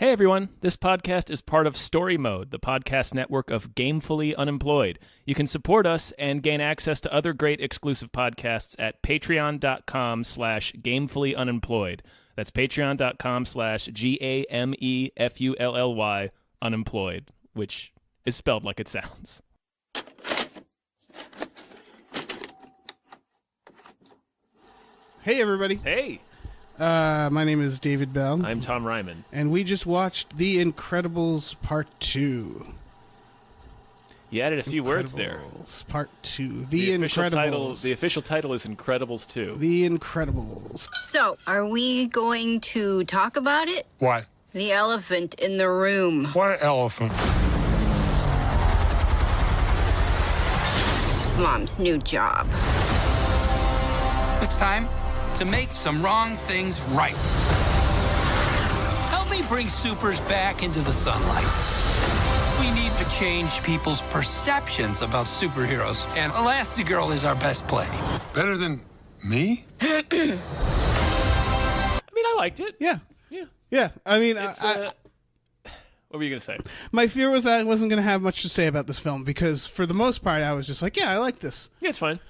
Hey everyone, this podcast is part of Story Mode, the podcast network of Gamefully Unemployed. You can support us and gain access to other great exclusive podcasts at patreon.com/gamefullyunemployed. That's patreon.com/GAMEFULLY unemployed, which is spelled like it sounds. Hey everybody. Hey, My name is David Bell. I'm Tom Ryman. And we just watched The Incredibles Part 2. You added a few words there. Incredibles Part 2. The Incredibles. The official title is Incredibles 2. The Incredibles. So, are we going to talk about it? What? The elephant in the room. What elephant? Mom's new job. It's time to make some wrong things right. Help me bring supers back into the sunlight. We need to change people's perceptions about superheroes, and Elastigirl is our best play. Better than me? I mean, I liked it. Yeah. Yeah. Yeah. I mean, What were you going to say? my fear was that I wasn't going to have much to say about this film because for the most part I was just like, yeah, I like this. Yeah, it's fine.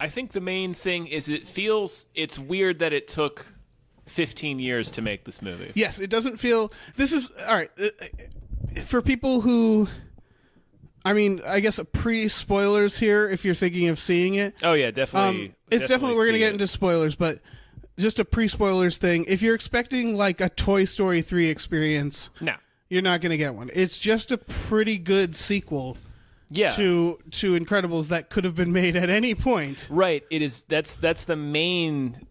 I think the main thing is it's weird that it took 15 years to make this movie. Yes, it doesn't feel... This is... All right. For people who... I mean, I guess pre-spoilers here if you're thinking of seeing it. Oh, yeah, definitely. It's definitely we're going to see get it. into spoilers, but just a pre-spoilers thing. If you're expecting like a Toy Story 3 experience, No. you're not going to get one. It's just a pretty good sequel Yeah. to Incredibles that could have been made at any point. Right. It is. That's the main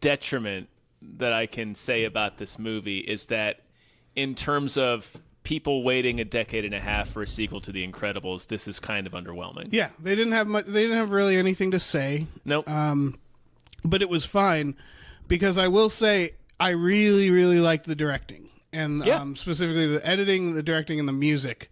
detriment that I can say about this movie is that in terms of people waiting a decade and a half for a sequel to The Incredibles, this is kind of underwhelming. Yeah, they didn't have much. They didn't have really anything to say. Nope. But it was fine because I will say I really, really liked the directing and Yeah. Specifically the editing, the directing, and the music.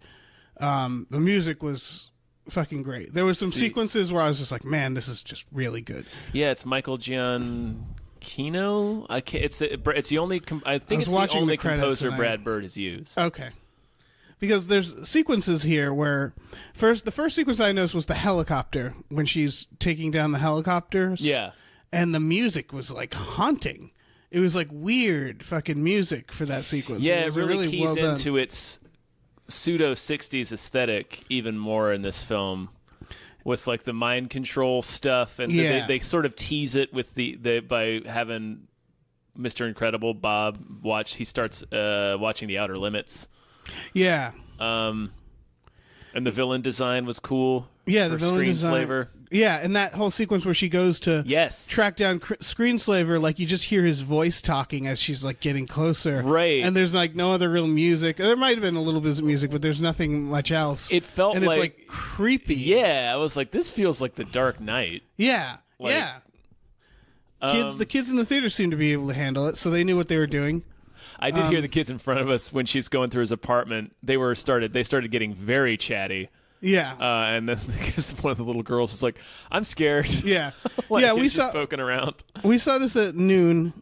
The music was fucking great. There was some sequences where I was just like, man, this is just really good. Yeah, it's Michael Giacchino. It's the only. I think it's the watching only the credits composer and Brad Bird has used. Okay. Because there's sequences here where the first sequence I noticed was the helicopter when she's taking down the helicopters. Yeah. And the music was like haunting. It was like weird fucking music for that sequence. Yeah, was it really keys well done. into its pseudo 60s aesthetic even more in this film with like the mind control stuff and Yeah. they sort of tease it with the by having Mr. Incredible Bob starts watching The Outer Limits. Yeah. And the villain design was cool. Yeah, the for villain design. Screenslaver. Yeah, and that whole sequence where she goes to Yes. track down Screenslaver, like you just hear his voice talking as she's like getting closer. Right. And there's like no other real music. There might have been a little bit of music, but there's nothing much else. It felt and it's like creepy. Yeah, I was like, this feels like The Dark Knight. Yeah. Like, yeah. The kids in the theater seemed to be able to handle it, so they knew what they were doing. I did hear the kids in front of us when she's going through his apartment. They started getting very chatty. Yeah. And then I guess one of the little girls is like, "I'm scared." Yeah. Like, yeah, he's just poking around. We saw this at noon.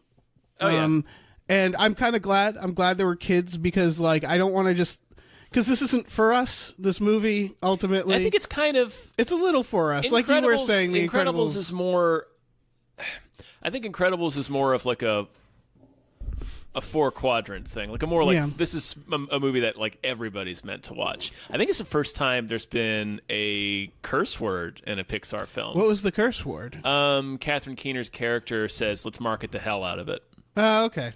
Oh yeah. And I'm kind of glad. I'm glad there were kids because, like, I don't want to just because this isn't for us. This movie ultimately, I think it's kind of it's a little for us. Like you were saying, the Incredibles is more. I think Incredibles is more of like a 4-quadrant thing, like a more like Yeah. this is a movie that like everybody's meant to watch. I think it's the first time there's been a curse word in a Pixar film. What was the curse word? Catherine Keener's character says, "Let's market the hell out of it." Okay.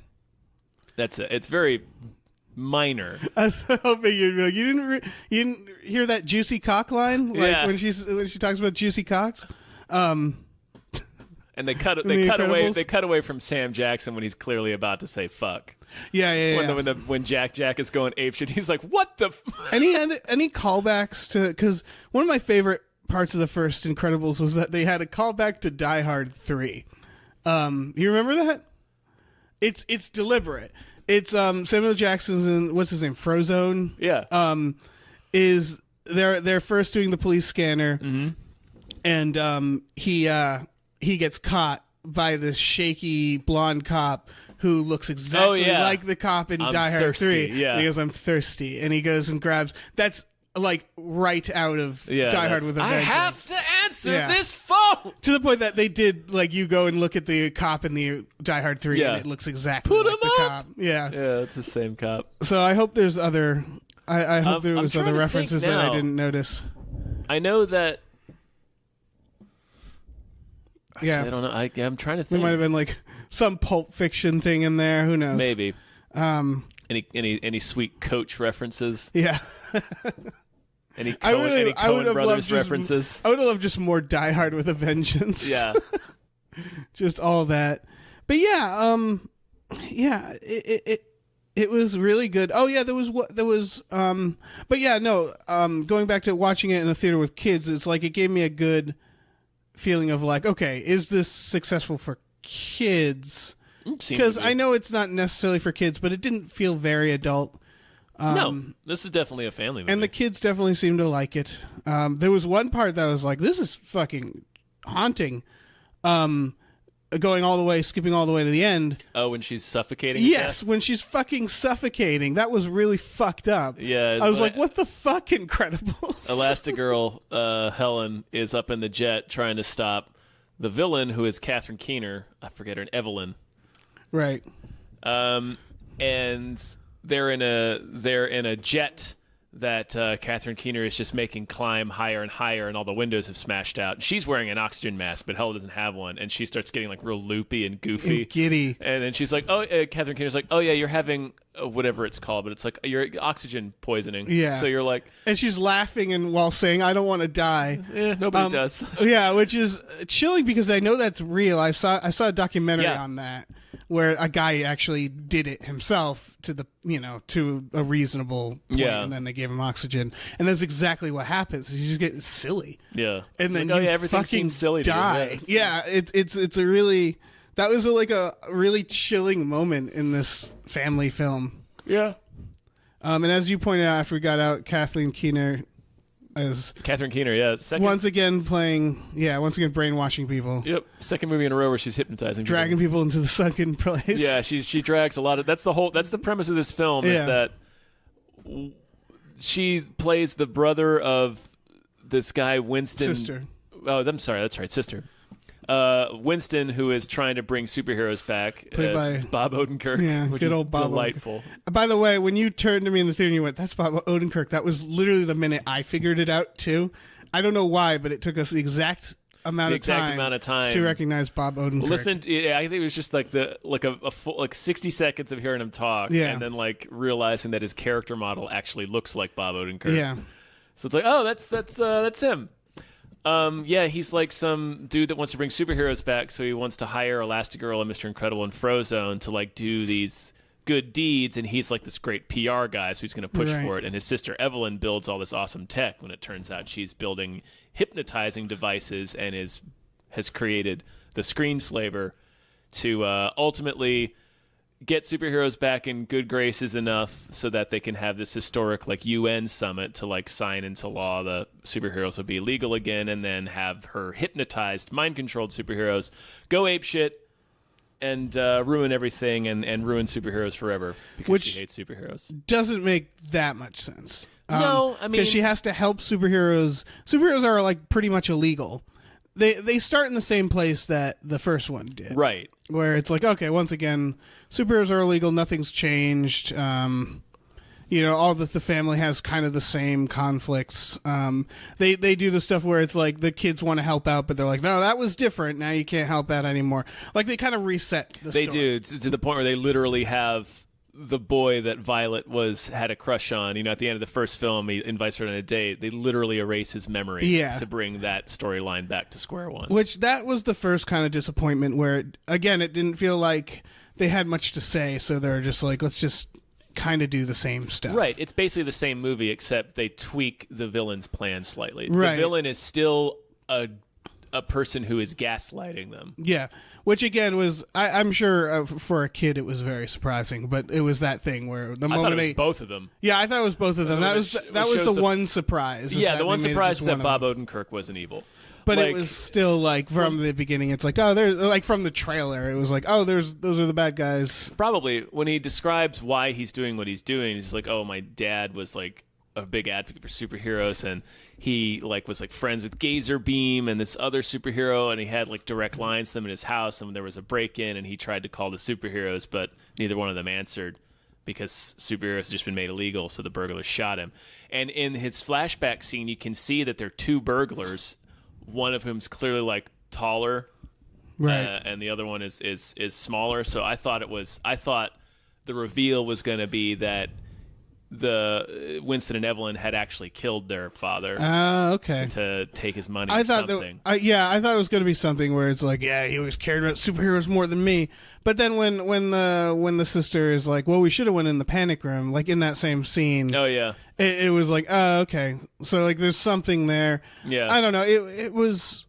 That's it. It's very minor. I was hoping you didn't hear that juicy cock line, like Yeah. when she talks about juicy cocks. And they cut Incredibles? They cut away from Sam Jackson when he's clearly about to say "fuck." Yeah. When Jack is going apeshit, he's like, "What the?" Any callbacks to? Because one of my favorite parts of the first Incredibles was that they had a callback to Die Hard 3. You remember that? It's deliberate. It's Samuel Jackson's in what's his name, Frozone. Yeah. Is they're first doing the police scanner, and he gets caught by this shaky blonde cop who looks exactly yeah. like the cop in I'm Die Hard thirsty, 3. yeah. And he goes, I'm thirsty. And he goes and grabs. That's like right out of Yeah, Die Hard that's- with a I Vengeance. have to answer Yeah. this phone. To the point that they did, like, you go and look at the cop in the Die Hard 3 Yeah. and it looks exactly Put like him the up! cop. Yeah. Yeah, it's the same cop. So I hope there's other. I hope there I'm was trying other to references think that I now. didn't notice. I know that. Yeah. I don't know. I'm trying to There think. might have been like some Pulp Fiction thing in there. Who knows? Maybe. Any sweet Coach references? Yeah. Any I Coen would have Brothers loved references? I would have loved just more Die Hard with a Vengeance. Yeah. Just all that. But yeah, it was really good. Oh yeah, but yeah, no, going back to watching it in a theater with kids, it's like it gave me a good feeling of like, okay, is this successful for kids? Because I know it's not necessarily for kids, but it didn't feel very adult. No, this is definitely a family movie. And the kids definitely seemed to like it. There was one part that I was like, this is fucking haunting. Skipping all the way to the end. Oh, when she's suffocating to Yes, death? when she's fucking suffocating. That was really fucked up. Yeah, I was but- like, what the fuck, Incredibles? Elastigirl, Helen, is up in the jet trying to stop the villain, who is Catherine Keener. I forget her, Evelyn. Right. And they're in a jet that Catherine Keener is just making climb higher and higher, and all the windows have smashed out. She's wearing an oxygen mask, but Helen doesn't have one, and she starts getting like real loopy and goofy. And giddy. And then she's like, "Oh, Catherine Keener's like, oh yeah, you're having whatever it's called, but it's like you're oxygen poisoning." Yeah. So you're like, And she's laughing and while saying, I don't want to die. nobody does. Yeah, which is chilling because I know that's real. I saw a documentary Yeah. on that where a guy actually did it himself to to a reasonable point, Yeah. and then they gave him oxygen, and that's exactly what happens. You just get silly, Yeah. and then Like, oh, you yeah, everything fucking seems silly to me. die. Yeah, it's a really that was like a really chilling moment in this family film. Yeah. And as you pointed out after we got out, Kathleen Keener is Catherine Keener, yeah. once again brainwashing people. Yep. Second movie in a row where she's hypnotizing people. Dragging people into the sunken place. Yeah, she drags a lot of. That's the premise of this film, is Yeah. that she plays the brother of this guy Winston. Sister. Oh, I'm sorry. That's right, sister. Winston, who is trying to bring superheroes back, Played as by- Bob Odenkirk, Yeah, which good is old Bob delightful. By the way, when you turned to me in the theater and you went, "That's Bob Odenkirk," that was literally the minute I figured it out too. I don't know why, but it took us the exact amount of time to recognize Bob Odenkirk. Well, listen, I think it was just like a full 60 seconds of hearing him talk, Yeah. and then like realizing that his character model actually looks like Bob Odenkirk. Yeah. So it's like, oh, that's him. Yeah, he's like some dude that wants to bring superheroes back, so he wants to hire Elastigirl and Mr. Incredible and Frozone to like do these good deeds, and he's like this great PR guy, so he's going to push Right. for it. And his sister Evelyn builds all this awesome tech when it turns out she's building hypnotizing devices and has created the Screenslaver to ultimately get superheroes back in good graces enough so that they can have this historic like UN summit to like sign into law the superheroes will be legal again, and then have her hypnotized, mind-controlled superheroes go apeshit and ruin everything and ruin superheroes forever because Which- she hates superheroes. doesn't make that much sense. No, I mean- because she has to help superheroes. Superheroes are like pretty much illegal. They start in the same place that the first one did, Right. where it's like, okay, once again, superheroes are illegal, nothing's changed. All that the family has kind of the same conflicts. They do the stuff where it's like the kids want to help out, but they're like, no, that was different. Now you can't help out anymore. Like they kind of reset the They story. do to the point where they literally have the boy that Violet had a crush on. At the end of the first film, he invites her on a date. They literally erase his memory to bring that storyline back to square one. Which that was the first kind of disappointment where, it didn't feel like they had much to say, so they're just like, let's just kind of do the same stuff. Right. It's basically the same movie, except they tweak the villain's plan slightly. Right. The villain is still a person who is gaslighting them. Yeah. Which again was, I'm sure for a kid it was very surprising, but it was that thing where the I thought moment it was both of them. Yeah, I thought it was both of them. That was Which the shows one surprise. Yeah, the one surprise is that Bob. Bob Odenkirk wasn't evil. But like, it was still like from the beginning. It's like, oh, there's like from the trailer. It was like, oh, those are the bad guys. probably when he describes why he's doing what he's doing, he's like, oh, my dad was like a big advocate for superheroes, and he like was like friends with Gazer Beam and this other superhero, and he had like direct lines to them in his house, and there was a break-in, and he tried to call the superheroes, but neither one of them answered because superheroes had just been made illegal, so the burglars shot him. And in his flashback scene, you can see that there are two burglars, one of whom's clearly like taller, Right. and the other one is smaller. So I thought the reveal was going to be that the Winston and Evelyn had actually killed their father Okay. to take his money. I or thought something. I thought it was going to be something where it's like, yeah, he always cared about superheroes more than me. But then when the sister is like, well, we should have went in the panic room, like in that same scene. Oh yeah, It was like, oh, okay. So like, there's something there. yeah. I don't know. It was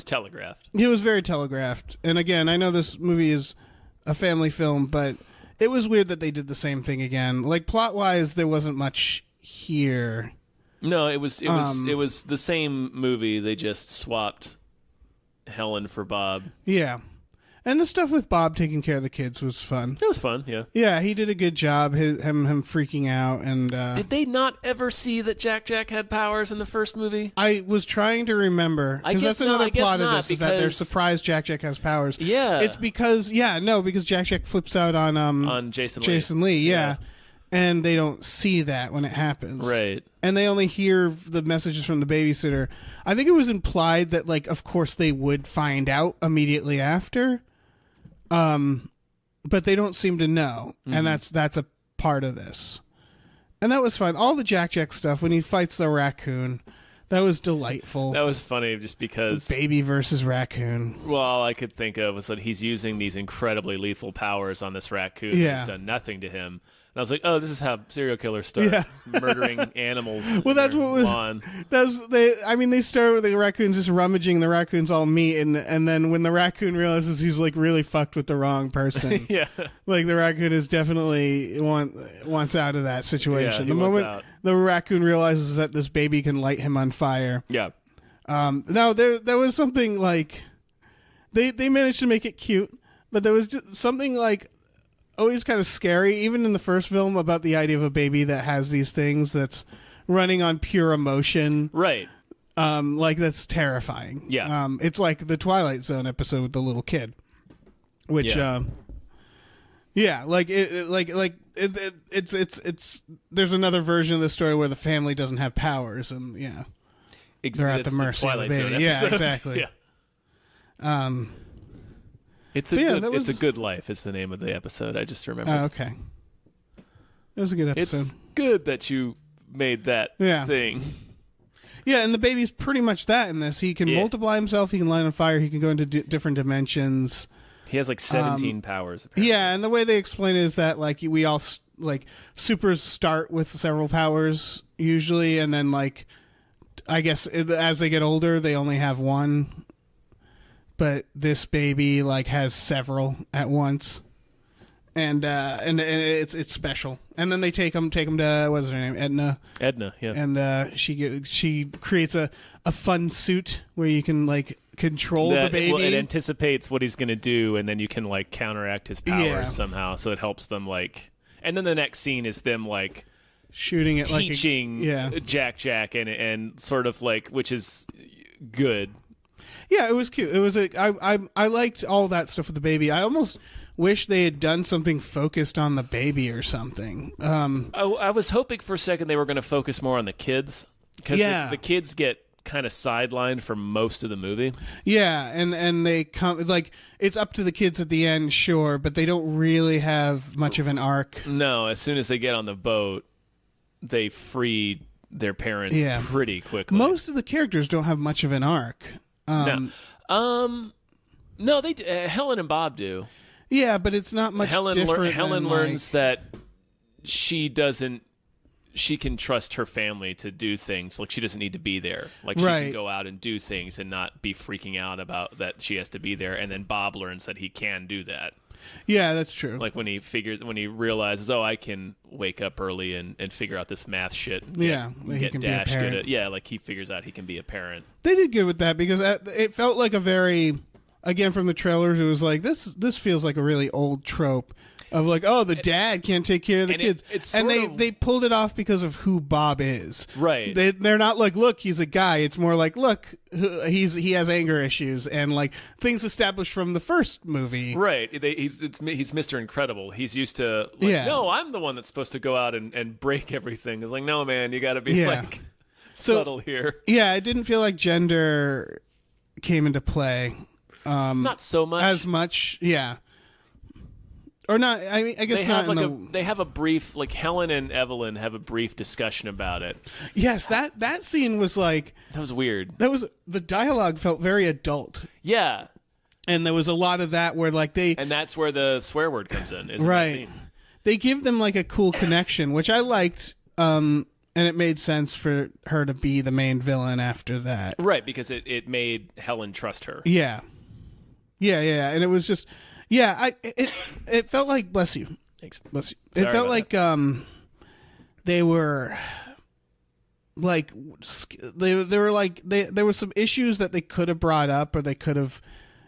telegraphed. It was very telegraphed. And again, I know this movie is a family film, but it was weird that they did the same thing again. Like plot wise, there wasn't much here. No, it was the same movie. They just swapped Helen for Bob. Yeah. And the stuff with Bob taking care of the kids was fun. It was fun. Yeah. Yeah, he did a good job. Him freaking out, and Did they not ever see that Jack had powers in the first movie? I was trying to remember I because guess that's another not, I guess plot of not, this is that they're because- surprised Jack has powers. Yeah. It's because because Jack flips out on Jason Lee. Jason Lee, yeah. And they don't see that when it happens. Right. And they only hear the messages from the babysitter. I think it was implied that, like, of course they would find out immediately after. But they don't seem to know. And that's a part of this. And that was fun. All the Jack stuff when he fights the raccoon, that was delightful. That was funny just because Baby versus raccoon. well, all I could think of was that he's using these incredibly lethal powers on this raccoon Yeah. who's done nothing to him. And I was like, oh, this is how serial killers start. Yeah. Murdering animals. Well, that's in what their was. lawn. They start with the raccoons just rummaging the raccoons all meat, and then when the raccoon realizes he's like really fucked with the wrong person, Yeah. like the raccoon is definitely wants out of that situation. Yeah, he the wants moment out. the raccoon realizes that this baby can light him on fire. Yeah. Now there was something like they managed to make it cute, but there was just something like always kind of scary, even in the first film, about the idea of a baby that has these things that's running on pure emotion. Right. Like that's terrifying. Yeah. It's like the Twilight Zone episode with the little kid, which, Yeah. like it's there's another version of the story where the family doesn't have powers, and they're at That's the mercy of the Twilight baby. Zone Yeah, episode. exactly. Yeah. It's a But yeah, good. that It's was- a good life is the name of the episode. I just remember. Oh, okay. It was a good episode. It's good that you made that Yeah. thing. Yeah, and the baby's pretty much that in this. He can Yeah. multiply himself. He can light on fire. He can go into different dimensions. He has like 17 powers. Apparently. Yeah, and the way they explain it is that like we all like supers start with several powers usually, and then like I guess as they get older, they only have one. But this baby like has several at once, and it's special. And then they take him to what's her name, Edna. Edna. Yeah. And she creates a fun suit where you can like control the baby. Well, it anticipates what he's going to do, and then you can like counteract his powers Yeah. somehow. So it helps them like. And then the next scene is them like shooting it teaching like Jack and sort of like, which is good. Yeah, it was cute. It was I liked all that stuff with the baby. I almost wish they had done something focused on the baby or something. I was hoping for a second they were going to focus more on the kids because Yeah. the kids get kind of sidelined for most of the movie. Yeah, and they come like it's up to the kids at the end, sure, but they don't really have much of an arc. No, as soon as they get on the boat, they free their parents Yeah. pretty quickly. Most of the characters don't have much of an arc. No, they do. Helen and Bob do. Yeah, but it's not much different. Helen than, learns like, that she can trust her family to do things. Like she doesn't need to be there. Like she can Right. go out and do things and not be freaking out about that she has to be there. And then Bob learns that he can do that. Yeah, that's true. Like when he realizes, oh, I can wake up early and figure out this math shit. And Yeah, like he get can be a Dash good parent. at, yeah, like he figures out he can be a parent. They did good with that because it felt like a very, again from the trailers, it was like this feels like a really old trope of like, oh, the dad can't take care of the and kids, it's and sort of- they pulled it off because of who Bob is. Right. They're not like, look, he's a guy. It's more like, look, he has anger issues and like things established from the first movie. Right. He's Mr. Incredible. He's used to, like, Yeah. no, I'm the one that's supposed to go out and break everything. It's like, no, man, you got to be Yeah. like So- subtle here. Yeah, it didn't feel like gender came into play Not so much. as much. Yeah. Or not. I mean, I guess they not. have in they have a brief, like Helen and Evelyn have a brief discussion about it. yes, that scene was like, That was weird. the dialogue felt very adult. Yeah. And there was a lot of that where like And that's where the swear word comes in, isn't right. They give them like a cool connection, which I liked. And it made sense for her to be the main villain after that. Right, because it made Helen trust her. Yeah. Yeah. And it was just, yeah, it felt like, bless you. Thanks. Bless you. Sorry It felt about like, they were like, they were like, there were some issues that they could have brought up or they could have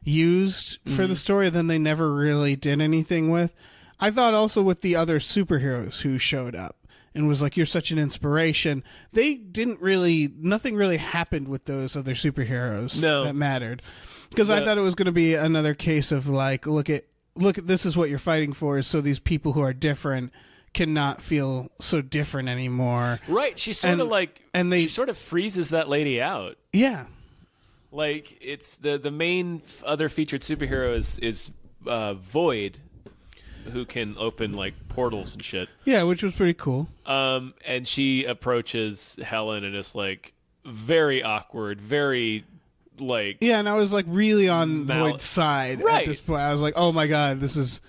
used for the story, then they never really did anything with. I thought also with the other superheroes who showed up and was like, you're such an inspiration. They didn't really, nothing really happened with those other superheroes that mattered. Because I thought it was going to be another case of like, look at this is what you're fighting for, so these people who are different cannot feel so different anymore. Right, she sort of she sort of freezes that lady out. Yeah. Like it's the main other featured superhero is Void, who can open like portals and shit. Yeah, which was pretty cool. And she approaches Helen and is like very awkward, very like Yeah, and I was like really on Void's side Right. at this point. I was like, oh my god, this is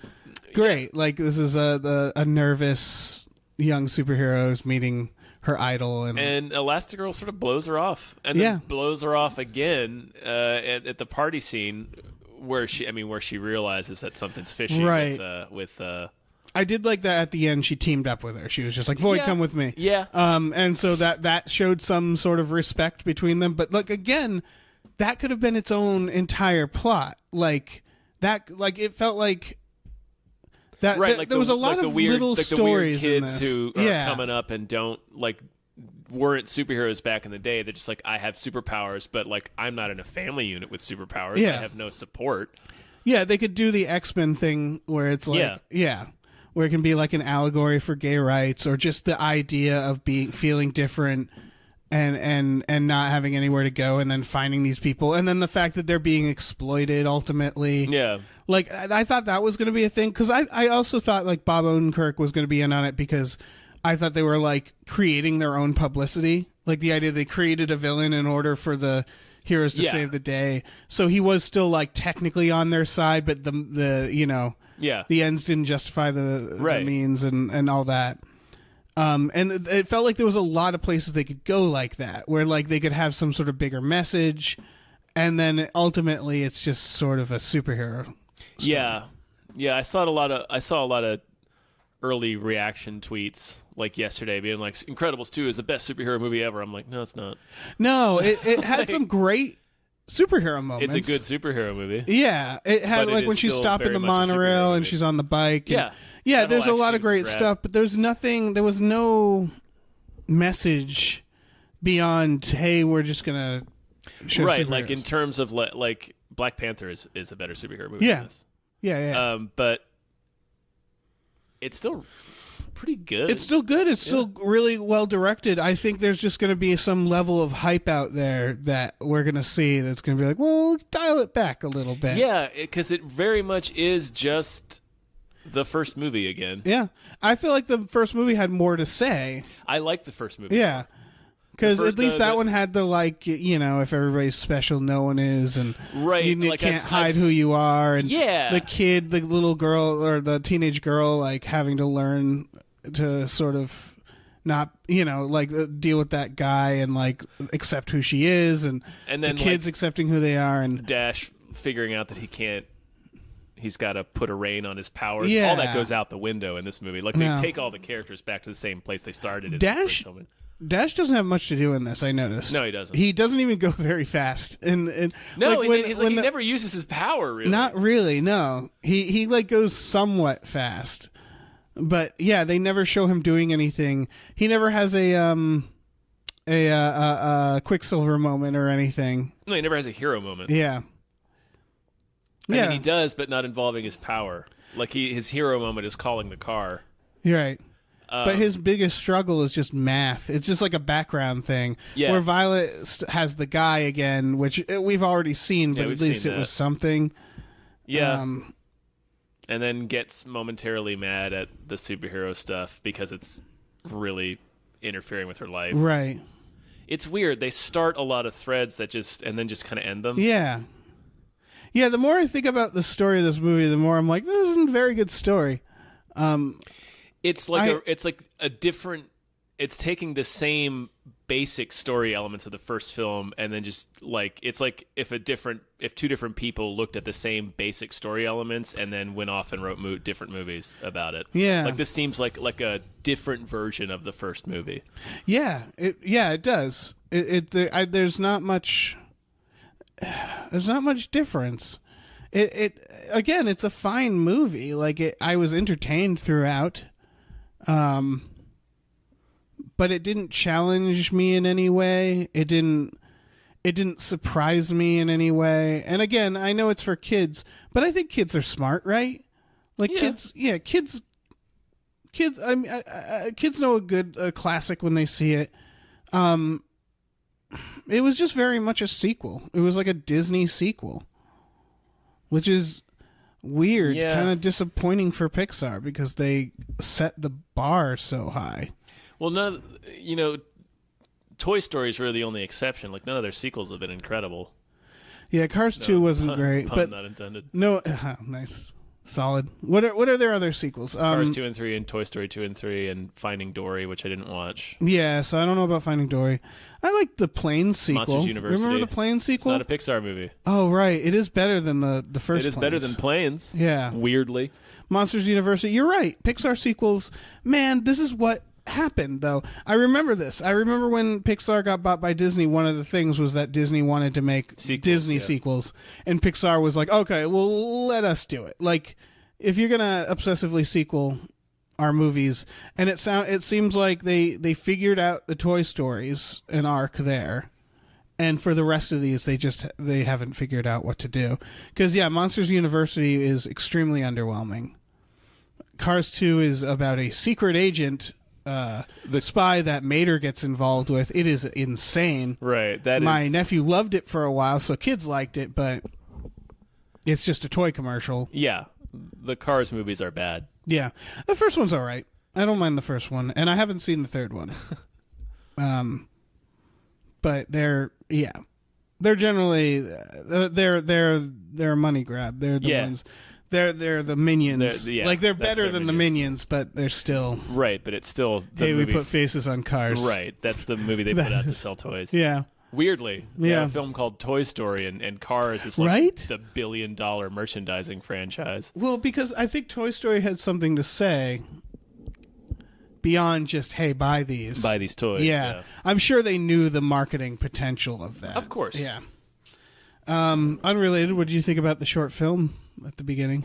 great. Like this is a nervous young superhero is meeting her idol, and Elastigirl sort of blows her off, and then Yeah. blows her off again at the party scene where she realizes that something's fishy. Right. With I did like that at the end. She teamed up with her. She was just like, Void, Yeah. come with me. Yeah. And so that showed some sort of respect between them. But like again, that could have been its own entire plot. Like that. Like it felt like. That, right, that like there was a lot like of the weird, little like the weird stories in kids this. who are Yeah. coming up and weren't superheroes back in the day. They're just like, I have superpowers, but like I'm not in a family unit with superpowers. Yeah. I have no support. Yeah, they could do the X-Men thing where it's like, Yeah. where it can be like an allegory for gay rights or just the idea of feeling different and not having anywhere to go and then finding these people and then the fact that they're being exploited ultimately. Yeah. Like I thought that was going to be a thing because I also thought like Bob Odenkirk was going to be in on it because I thought they were like creating their own publicity. Like the idea they created a villain in order for the heroes to Yeah. save the day. So he was still like technically on their side, but the you know Yeah. the ends didn't justify the Right. means and all that. And it felt like there was a lot of places they could go like that, where like they could have some sort of bigger message, and then ultimately it's just sort of a superhero. Yeah. I saw a lot of early reaction tweets like yesterday being like Incredibles 2 is the best superhero movie ever. I'm like, no, it's not. No, it had some great superhero moments. It's a good superhero movie. Yeah, it had But it like is when she's still stopping very the much a monorail superhero and movie. she's on the bike. and- Yeah. yeah. That There's a whole lot of action great is rad. stuff, but there's nothing. There was no message beyond. Hey, we're just gonna show Right, like superheroes." in terms of like Black Panther is a better superhero movie Yeah. than this. yeah. But it's still pretty good. It's still good. It's still really well directed. I think there's just going to be some level of hype out there that we're going to see that's going to be like, well, dial it back a little bit. Yeah, because it very much is just the first movie again. Yeah. I feel like the first movie had more to say. I like the first movie. Yeah. Because The fir- at least the- that the- one had the, like, you know, if everybody's special, no one is. And Right, you like can't I've- hide I've- who you are. And Yeah. the kid, the little girl, or the teenage girl, like, having to learn to sort of not, you know, like, deal with that guy and, like, accept who she is. And And then, the kids like, accepting who they are. And Dash figuring out that he he's got to put a rein on his powers. Yeah. All that goes out the window in this movie. Like they take all the characters back to the same place they started. In the first film. Dash doesn't have much to do in this. I noticed. No, he doesn't. He doesn't even go very fast. And no, like he never uses his power. Really, not really. No, he like goes somewhat fast, but yeah, they never show him doing anything. He never has a Quicksilver moment or anything. No, he never has a hero moment. Yeah. I mean, he does, but not involving his power. Like his hero moment is calling the car. You're right. But his biggest struggle is just math. It's just like a background thing. Yeah. Where Violet has the guy again, which we've already seen, but at least it was something. Yeah. And then gets momentarily mad at the superhero stuff because it's really interfering with her life. Right. It's weird. They start a lot of threads and then just kind of end them. Yeah. Yeah, the more I think about the story of this movie, the more I'm like, this isn't a very good story. It's like a different. It's taking the same basic story elements of the first film, and then just like it's like if two different people looked at the same basic story elements and then went off and wrote different movies about it. Yeah, like this seems like a different version of the first movie. Yeah, it does. There's not much. There's not much difference. Again, it's a fine movie. Like I was entertained throughout. But it didn't challenge me in any way. It didn't surprise me in any way. And again, I know it's for kids, but I think kids are smart, right? Like kids. I mean, kids know a classic when they see it. It was just very much a sequel. It was like a Disney sequel, which is weird, kind of disappointing for Pixar because they set the bar so high. Well, Toy Story is really the only exception. Like none of their sequels have been incredible. Yeah, Cars 2 wasn't great, pun but not intended. No, nice. Solid. What are their other sequels? Cars 2 and 3 and Toy Story 2 and 3 and Finding Dory, which I didn't watch. Yeah, so I don't know about Finding Dory. I like the Planes sequel. Monsters University. Remember the Planes sequel? It's not a Pixar movie. Oh, right. It is better than the first. It is better than Planes. Yeah. Weirdly. Monsters University. You're right. Pixar sequels. Man, this is what happened, though. I remember this. I remember when Pixar got bought by Disney, one of the things was that Disney wanted to make Disney sequels. And Pixar was like, okay, well, let us do it. Like, if you're gonna obsessively sequel our movies, and it seems like they figured out the Toy Stories an arc there, and for the rest of these they haven't figured out what to do. Because Monsters University is extremely underwhelming. Cars 2 is about a secret agent, the spy that Mater gets involved with. It is insane. Right. My nephew loved it for a while, so kids liked it, but it's just a toy commercial. Yeah. The Cars movies are bad. Yeah. The first one's all right. I don't mind the first one, and I haven't seen the third one. But they're generally they're a money grab. They're the ones. They're the Minions. They're better than the Minions, but they're still right. But it's still we put faces on cars. Right. That's the movie they put out to sell toys. Yeah. Weirdly, a film called Toy Story and Cars is like the $1 billion merchandising franchise. Well, because I think Toy Story had something to say beyond just, hey, buy these toys. Yeah. I'm sure they knew the marketing potential of that. Of course. Yeah. Unrelated, what did you think about the short film at the beginning?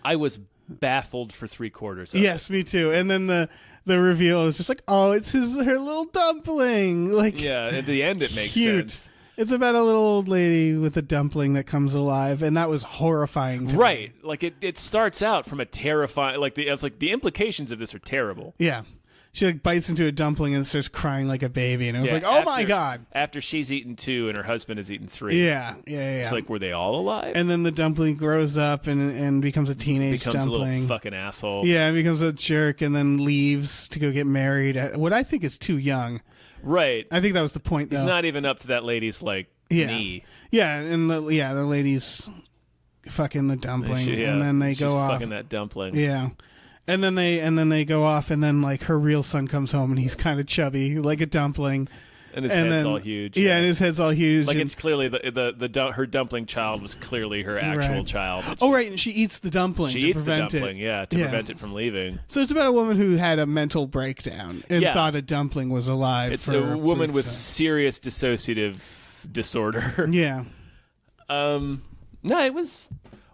I was baffled for 3/4 of it. Yes, me too. And then the reveal is just like, oh, it's her little dumpling. Like, yeah, at the end it makes cute. sense. It's about a little old lady with a dumpling that comes alive, and that was horrifying to me. Like it starts out from a terrifying, it's like the implications of this are terrible. Yeah. She bites into a dumpling and starts crying like a baby, and it was like, oh my God. After she's eaten 2 and her husband has eaten 3. Yeah. It's like, were they all alive? And then the dumpling grows up and becomes a teenage becomes dumpling. a little fucking asshole. Yeah, and becomes a jerk and then leaves to go get married at what I think is too young. Right. I think that was the point, though. He's not even up to that lady's, knee. Yeah, and the lady's fucking the dumpling, and then they go off. Fucking that dumpling. Yeah. And then they go off, and then her real son comes home, and he's kind of chubby, like a dumpling. And his head's all huge. Yeah, and his head's all huge. Like and, it's clearly her dumpling child was clearly her actual Right. child. oh, right, and she eats the dumpling She to eats the prevent dumpling, it. to prevent it from leaving. So it's about a woman who had a mental breakdown and Yeah. thought a dumpling was alive. It's for a woman brief with time. serious dissociative disorder. Yeah. No, it was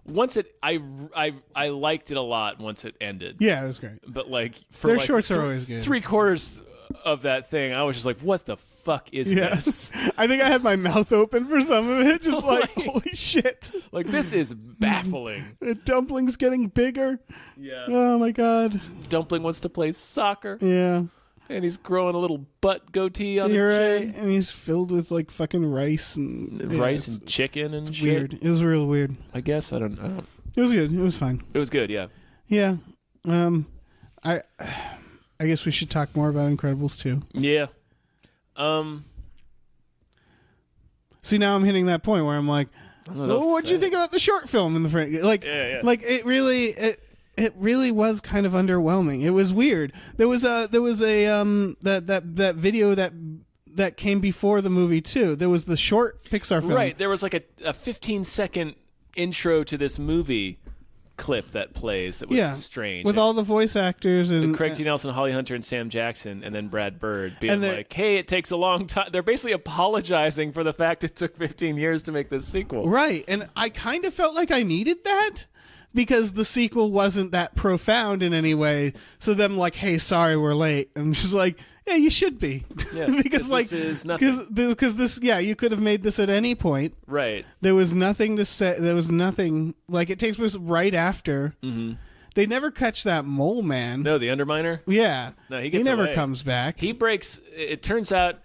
once it. I liked it a lot once it ended. Yeah, it was great. But like for Their like shorts are always good. 3/4 of that thing, I was just like, "What the fuck is this? I think I had my mouth open for some of it, just like, Like- holy shit. Like this is baffling." The dumpling's getting bigger. Yeah, Oh my god. Dumpling wants to play soccer, Yeah. and he's growing a little butt goatee on You're his right. chin. And he's filled with like fucking rice and Rice it's and chicken and shit. weird. It was real weird. I guess I don't. It was good. It was fine. It was good. Yeah. Yeah. I guess we should talk more about Incredibles 2. Yeah. See, now I'm hitting that point where I'm like, I don't know what else well, to what do you say. think about the short film in the front? Like, Yeah. like it really was kind of underwhelming. It was weird. There was a that video that came before the movie too. There was the short Pixar film. Right. There was like a 15-second intro to this movie clip that plays that was strange. with all the voice actors and Craig T. Nelson, Holly Hunter, and Sam Jackson, and then Brad Bird being And they're- like, "Hey, it takes a long time." They're basically apologizing for the fact it took 15 years to make this sequel. right. And I kind of felt like I needed that because the sequel wasn't that profound in any way. So them like, "Hey, sorry, we're late." I'm just like, yeah, you should be. Yeah, because 'cause like this is nothing. because this you could have made this at any point. Right. There was nothing to say. There was nothing like it takes place right after. Mm-hmm. They never catch that mole man. No, the Underminer. Yeah, No, he gets never away. comes back. He breaks. It turns out,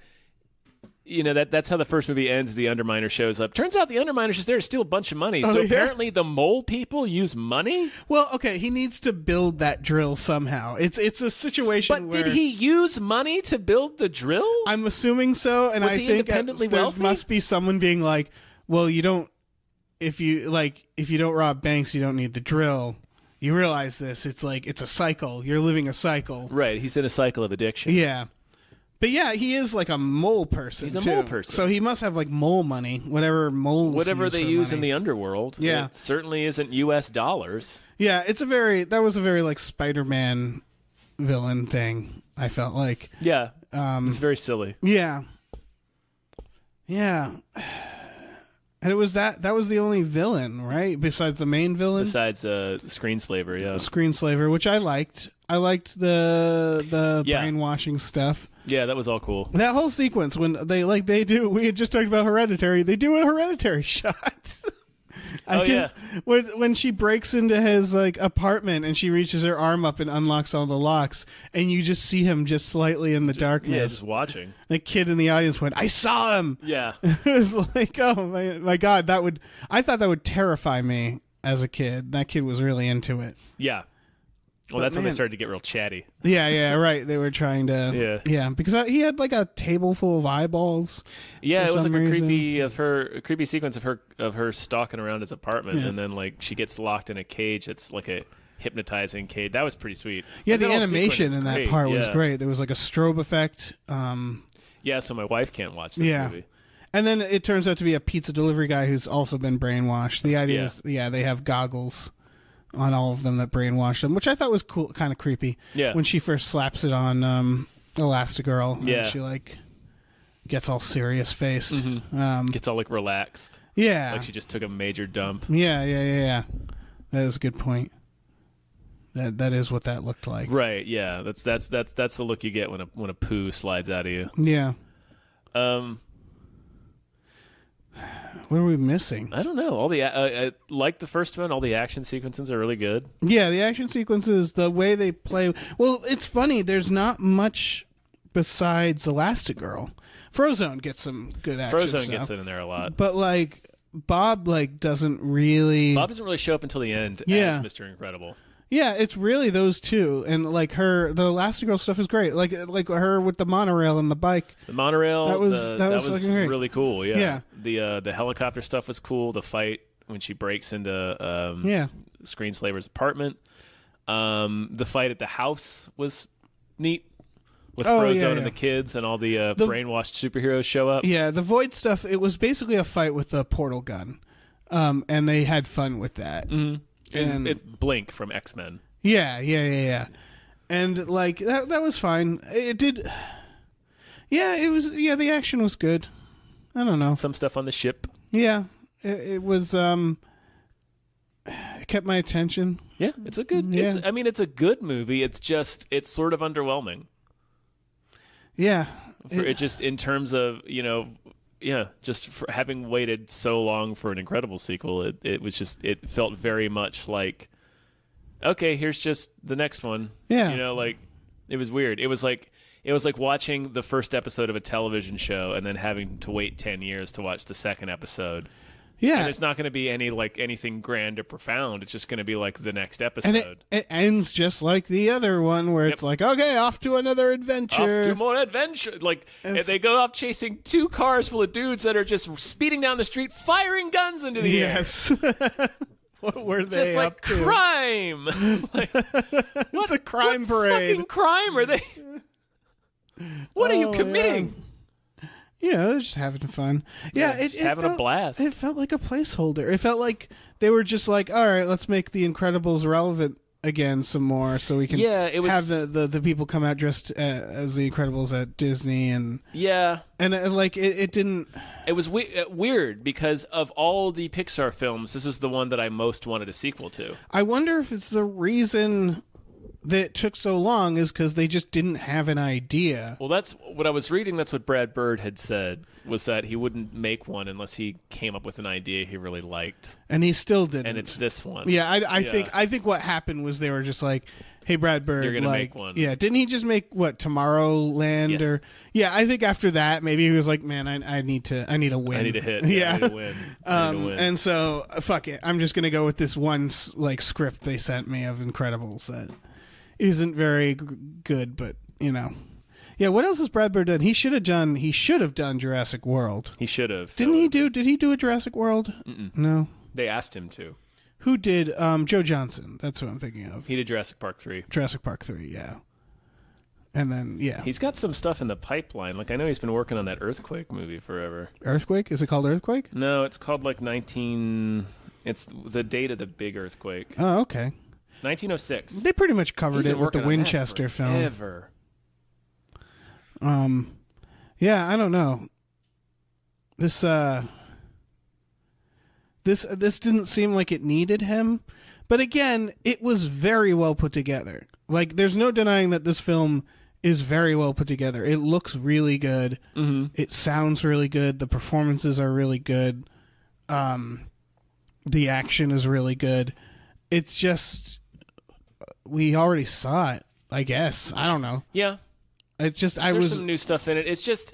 that's how the first movie ends. The Underminer shows up. Turns out the Underminer's just there to steal a bunch of money. So yeah? apparently the mole people use money. Well, okay, he needs to build that drill somehow. It's a situation But where did he use money to build the drill? I'm assuming so, and Was I he think independently there wealthy? must be someone being like, "Well, you don't. If you don't rob banks, you don't need the drill. You realize this? It's like it's a cycle. You're living a cycle. Right. He's in a cycle of addiction. Yeah." But yeah, he is like a mole person. He's a too. mole person. So he must have like mole money, whatever moles. Whatever they for use in money. the underworld. Yeah. It certainly isn't U.S. dollars. Yeah, that was a very like Spider-Man villain thing. I felt like. Yeah. It's very silly. Yeah. Yeah. And it was that was the only villain, right? Besides the main villain, Besides Screenslaver, yeah. Screenslaver, which I liked. I liked the Yeah. brainwashing stuff. Yeah, that was all cool. That whole sequence when they do. We had just talked about Hereditary. They do a Hereditary shot. I guess when she breaks into his like apartment and she reaches her arm up and unlocks all the locks, and you just see him just slightly in the Yeah, darkness. just watching. The kid in the audience went, "I saw him." Yeah. It was like, oh my god, I thought that would terrify me as a kid. That kid was really into it. Yeah. Well, But that's when they man- started to get real chatty. Yeah, right. They were trying to, Yeah. because he had like a table full of eyeballs. Yeah, for it was some like reason. a creepy sequence of her stalking around his apartment, and then like she gets locked in a cage that's like a hypnotizing cage. That was pretty sweet. Yeah, Like, the that whole animation sequence is in that great. part was Yeah. great. There was like a strobe effect. Yeah, so my wife can't watch this Yeah. movie. And then it turns out to be a pizza delivery guy who's also been brainwashed. The idea Yeah. is, they have goggles on all of them that brainwash them, which I thought was cool, kind of creepy. Yeah. When she first slaps it on Elastigirl, and Yeah. she like gets all serious faced. Gets all like relaxed, Yeah. like she just took a major dump. Yeah. That is a good point. That is what that looked like. Right? Yeah, that's the look you get when a poo slides out of you. Yeah. What are we missing? I don't know. All the like the first one, all the action sequences are really good. Yeah, the action sequences, the way they play. Well, it's funny. There's not much besides Elastigirl. Frozone gets some good action Frozone stuff, gets it in there a lot. but like Bob, like doesn't really. Bob doesn't really show up until the end Yeah. as Mr. Incredible. Yeah, it's really those two, and like the Elastigirl stuff is great. Like her with the monorail and the bike. The monorail, That was- that that was was fucking great. really cool. Yeah. Yeah. The helicopter stuff was cool. The fight when she breaks into Yeah. Screenslaver's apartment. The fight at the house was neat. with Oh, Frozone yeah, and yeah. the kids and all the brainwashed superheroes show up. Yeah, the Void stuff, it was basically a fight with the portal gun. And they had fun with that. Mm-hmm. And- It's Blink from X-Men. Yeah. And like that was fine. It did. Yeah, it was. Yeah, the action was good. I don't know. Some stuff on the ship. Yeah, it was. It kept my attention. Yeah, it's a good. Yeah. It's a good movie. It's just it's sort of underwhelming. Yeah, It just in terms of just for having waited so long for an incredible sequel, it felt very much like, okay, here's just the next one. Yeah. It was weird. It was like watching the first episode of a television show and then having to wait 10 years to watch the second episode. yeah. And it's not going to be anything grand or profound. It's just going to be like the next episode. And it ends just like the other one, where it's like, okay, off to another adventure. Off to more adventure. Like, they go off chasing 2 cars full of dudes that are just speeding down the street, firing guns into the air. Yes. What were they Just like up to? crime. Like, It's a crime parade. fucking crime are they? What are you Oh, committing? Yeah, they're just having fun. Yeah, just having a felt, blast. It felt like a placeholder. It felt like they were just like, all right, let's make The Incredibles relevant again some more, so we can It was have the people come out dressed as The Incredibles at Disney, and like it didn't. It was weird because of all the Pixar films, this is the one that I most wanted a sequel to. I wonder if it's the reason that it took so long is because they just didn't have an idea. Well, that's what I was reading. That's what Brad Bird had said, was that he wouldn't make one unless he came up with an idea he really liked. And he still didn't. And it's this one. Yeah, I think what happened was they were just like, "Hey, Brad Bird, You're gonna like, make one." Yeah, didn't he just make Tomorrowland? Yes. Or yeah, I think after that maybe he was like, "Man, I need a win. I need a hit. Yeah, I need a win. I need a win. and so fuck it, I'm just gonna go with this one script they sent me of Incredibles that isn't very good, but yeah. What else has Brad Bird done? He should have done Jurassic World. He should have. Didn't he do? Did he do a Jurassic World? No. They asked him to. Who did? Joe Johnson. That's what I'm thinking of. He did Jurassic Park 3. Jurassic Park 3, yeah. And then, yeah. He's got some stuff in the pipeline. Like, I know he's been working on that Earthquake movie forever. Earthquake? Is it called Earthquake? No, it's called like 19... It's the date of the big earthquake. Oh, okay. 1906. They pretty much covered He's it been with the working on that Winchester film. forever. Yeah, I don't know. This didn't seem like it needed him. But again, it was very well put together. Like, there's no denying that this film is very well put together. It looks really good. Mm-hmm. It sounds really good. The performances are really good. The action is really good. It's just, we already saw it, I guess. I don't know. Yeah. It's just, There's some new stuff in it. It's just...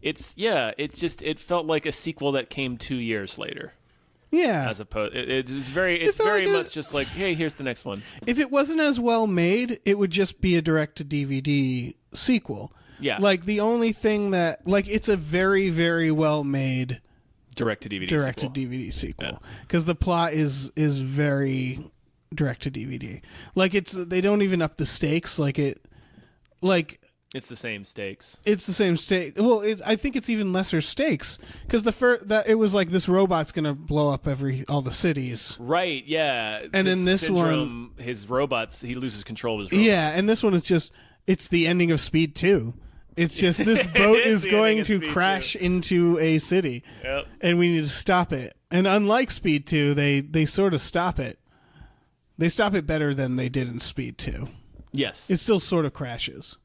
It felt like a sequel that came 2 years later. Yeah. As opposed, it's very felt very like much just like, hey, here's the next one. If it wasn't as well made, it would just be a direct-to-DVD sequel. Yeah. Like, the only thing that... Like, it's a very, very well-made Direct-to-DVD sequel. Because the plot is very direct-to-DVD. Like, they don't even up the stakes. It's the same stakes. It's the same stake. Well, I think it's even lesser stakes because it was like this robot's gonna blow up all the cities. Right. Yeah. And in this syndrome, his robots, he loses control of his robots. Yeah, and this one is just it's the ending of Speed 2. It's just this boat is the going ending of to Speed crash into a city, Yep. and we need to stop it. And unlike Speed 2, they sort of stop it. They stop it better than they did in Speed 2. Yes. It still sort of crashes.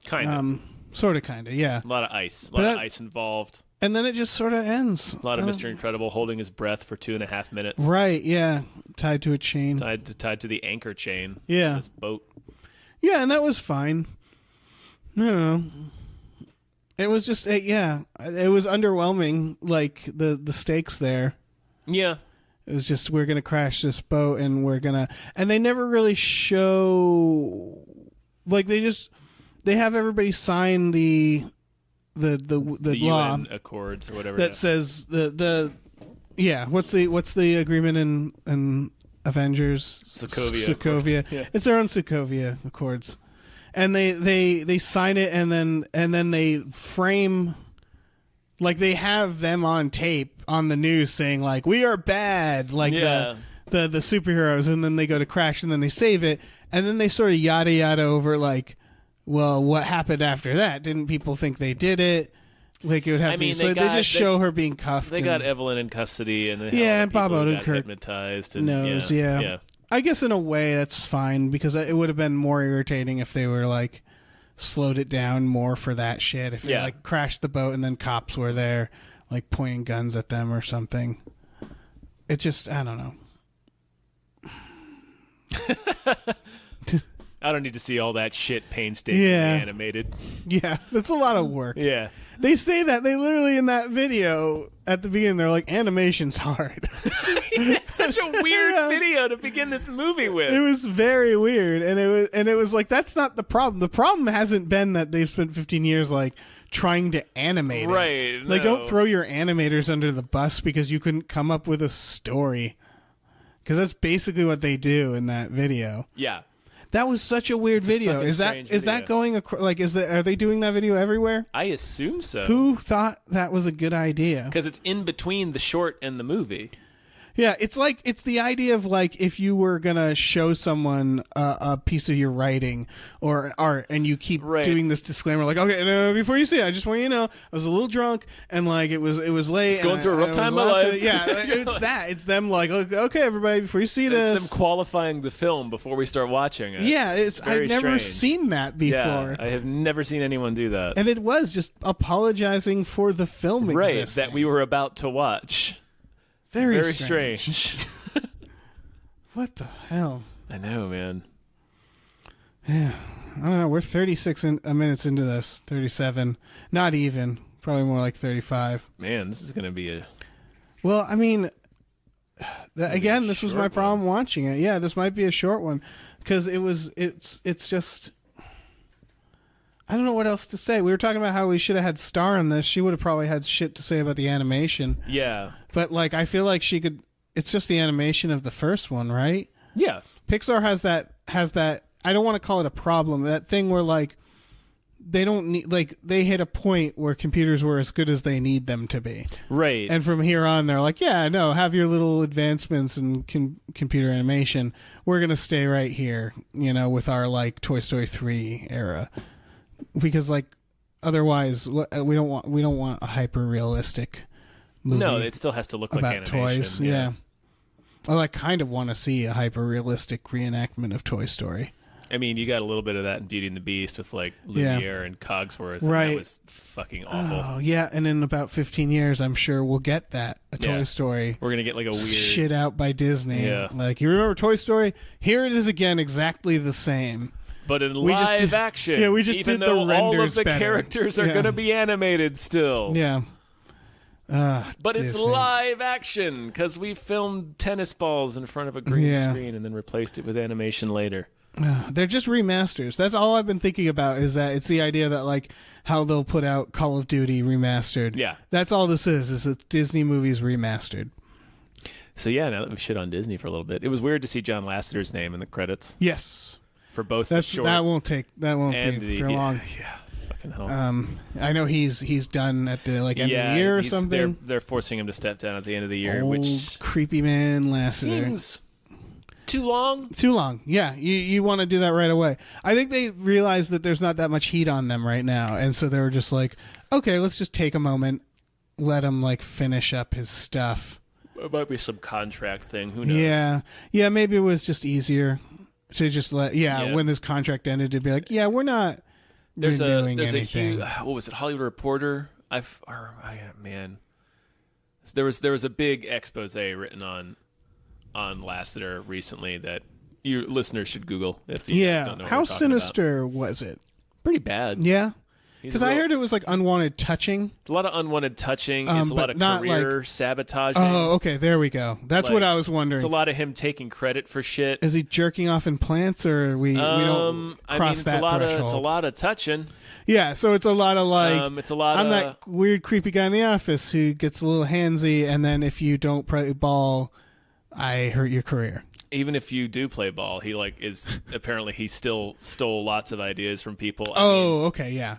Kind of. Sort of, kind of, yeah. A lot of ice. A lot of ice involved. And then it just sort of ends. A lot of Mr. Incredible holding his breath for 2.5 minutes. Right, yeah. Tied to a chain. Tied to the anchor chain. Yeah. Of this boat. Yeah, and that was fine. I don't know. It was just, it was underwhelming, like, the stakes there. Yeah. It was just, we're going to crash this boat, and and they never really show, like, they have everybody sign the law UN Accords or whatever that says what's the agreement in Avengers Sokovia Accords. Yeah. It's their own Sokovia Accords, and they sign it, and then they frame, like, they have them on tape on the news saying, like, we are bad, like, Yeah. the superheroes, and then they go to crash, and then they save it, and then they sort of yada yada over, like, well, what happened after that? Didn't people think they did it? Like, it would have to be, so they just show her being cuffed. They got Evelyn in custody, and then and Bob got Odenkirk hypnotized. And, knows, yeah. I guess in a way that's fine, because it would have been more irritating if they were, like, slowed it down more for that shit. If they, like, crashed the boat and then cops were there, like, pointing guns at them or something. It just, I don't know. I don't need to see all that shit painstakingly animated. Yeah, that's a lot of work. Yeah. They say that. They literally, in that video at the beginning, they're like, animation's hard. It's such a weird video to begin this movie with. It was very weird, and it was like, that's not the problem. The problem hasn't been that they've spent 15 years, like, trying to animate it. Right. Like, don't throw your animators under the bus because you couldn't come up with a story. Because that's basically what they do in that video. Yeah. That was such a weird video. Is that going are they doing that video everywhere? I assume so. Who thought that was a good idea? Because it's in between the short and the movie. Yeah, it's the idea of, like, if you were gonna show someone a piece of your writing or art, and you keep doing this disclaimer, like, okay, no, before you see it, I just want you to know I was a little drunk, and, like, it was late. It's going through a rough time in my life. Yeah, it's that. It's them, like, okay, everybody, before you see this, it's them qualifying the film before we start watching it. Yeah, I've never seen that before. Yeah, I have never seen anyone do that. And it was just apologizing for the film existing. That we were about to watch. Very strange. What the hell? I know, man. Yeah. I don't know. We're 36 minutes into this. 37. Not even. Probably more like 35. Man, this is going to be a... Well, I mean, again, this was my problem watching it. Yeah, this might be a short one. Because it's just... I don't know what else to say. We were talking about how we should have had Star in this. She would have probably had shit to say about the animation. Yeah. But, like, I feel like she could... It's just the animation of the first one, right? Yeah. Pixar has that... I don't want to call it a problem. That thing where, like, they don't need... Like, they hit a point where computers were as good as they need them to be. Right. And from here on, they're like, yeah, no, have your little advancements in computer animation. We're going to stay right here, you know, with our, like, Toy Story 3 era. Because, like, otherwise we don't want a hyper realistic movie. No, it still has to look like animation. Toys. Yeah. Well, I kind of want to see a hyper realistic reenactment of Toy Story. I mean, you got a little bit of that in Beauty and the Beast with, like, Lumiere and Cogsworth. And right. That was fucking awful. Oh, yeah. And in about 15 years, I'm sure we'll get that. Toy Story. We're going to get, like, a weird... shit out by Disney. Yeah. Like, you remember Toy Story? Here it is again, exactly the same. But in live action, yeah, we just even did though the all of renders the better. characters are going to be animated still. Yeah. But Disney. it's live action because we filmed tennis balls in front of a green screen and then replaced it with animation later. They're just remasters. That's all I've been thinking about, is that it's the idea that, like, how they'll put out Call of Duty remastered. Yeah. That's all this is it's Disney movies remastered. So, yeah, now that we've shit on Disney for a little bit, it was weird to see John Lasseter's name in the credits. Yes. For both the short that won't and be for long. Yeah, fucking hell. I know he's done at the end of the year or something. They're forcing him to step down at the end of the year, Old, which creepy man Lasseter seems too long. Too long. Yeah, you want to do that right away. I think they realized that there's not that much heat on them right now, and so they were just like, okay, let's just take a moment, let him, like, finish up his stuff. It might be some contract thing. Who knows? Yeah. Maybe it was just easier to just let when this contract ended, to be like, yeah, we're not renewing anything. A huge, what was it, Hollywood Reporter? There was a big expose written on Lasseter recently that your listeners should Google if you guys don't know what how we're talking sinister about. was it? Pretty bad. Yeah. Because I heard it was, like, unwanted touching. It's a lot of unwanted touching. It's a lot of career sabotaging. Oh, okay. There we go. That's what I was wondering. It's a lot of him taking credit for shit. Is he jerking off in plants, or we don't cross that threshold? It's a lot of touching. Yeah, so it's a lot of, like, I'm that weird, creepy guy in the office who gets a little handsy, and then if you don't play ball, I hurt your career. even if you do play ball, he like is apparently he still stole lots of ideas from people. Okay, yeah.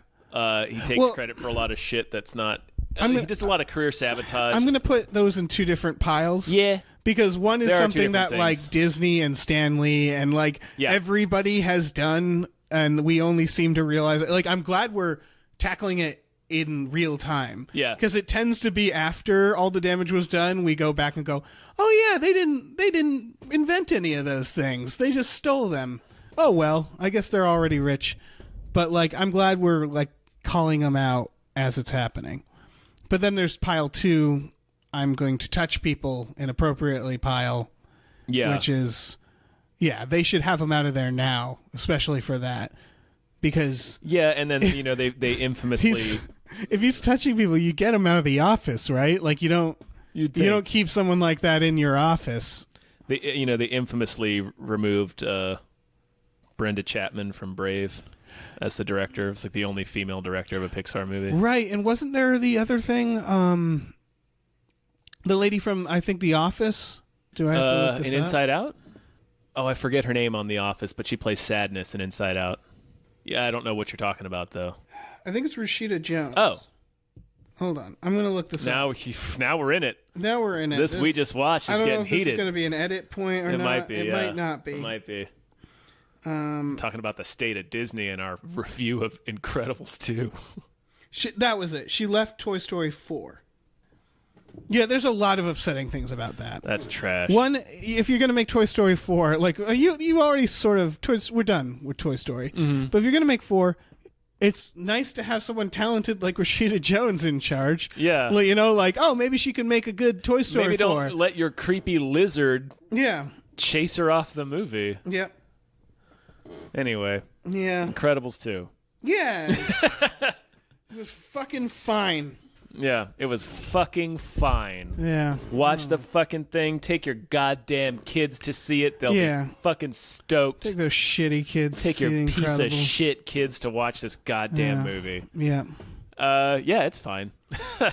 He takes credit for a lot of shit that's not. He does a lot of career sabotage. I'm going to put those in two different piles. Yeah. Because one is There are two something that different like things. Disney and Stan Lee and like everybody has done, and we only seem to realize it. Like, I'm glad we're tackling it in real time. Yeah. Because it tends to be after all the damage was done, we go back and go, oh yeah, they didn't invent any of those things. They just stole them. Oh well, I guess they're already rich. But like, I'm glad we're like calling them out as it's happening. But then there's pile 2. I'm going to touch people inappropriately pile, which is, they should have them out of there now, especially for that, because and then they infamously if he's touching people, you get him out of the office, right? Like you don't keep someone like that in your office. they infamously removed Brenda Chapman from Brave as the director. It's like the only female director of a Pixar movie, right? And wasn't there the other thing? The lady from, I think, The Office. Do I have to look this up? Inside Out? Oh, I forget her name on The Office, but she plays Sadness in Inside Out. Yeah, I don't know what you're talking about, though. I think it's Rashida Jones. Oh. Hold on. I'm going to look this up. Now we're in it. Now we're in it. This we just watched is I don't getting know if heated. this is going to be an edit point or it not. Might be, it might not be. It might be. Talking about the state of Disney in our review of Incredibles 2. That was it. She left Toy Story 4. Yeah, there's a lot of upsetting things about that. That's trash. One, if you're going to make Toy Story 4, like you already sort of we're done with Toy Story. Mm-hmm. But if you're going to make 4, it's nice to have someone talented like Rashida Jones in charge. Yeah. Like, maybe she can make a good Toy Story 4. Maybe don't let your creepy lizard chase her off the movie. Yeah. Anyway. Yeah. Incredibles 2. Yeah. It was fucking fine. Yeah, it was fucking fine. Yeah. Watch the fucking thing. Take your goddamn kids to see it. They'll be fucking stoked. Take those shitty kids. Take your to see piece of Incredibles. shit kids to watch this goddamn movie. Yeah. It's fine.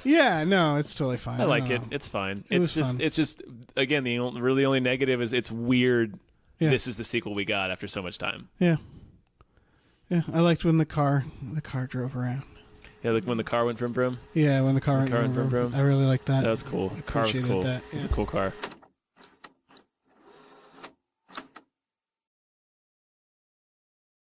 Yeah, no, it's totally fine. I like it. It's fine. was fun. It's just again the only negative is it's weird. Yeah. This is the sequel we got after so much time. Yeah. Yeah, I liked when the car drove around. Yeah, like when the car went vroom vroom. Yeah, when the car went vroom vroom. vroom. I really liked that. That was cool. The car was Appreciated cool. that, It was yeah. a cool car.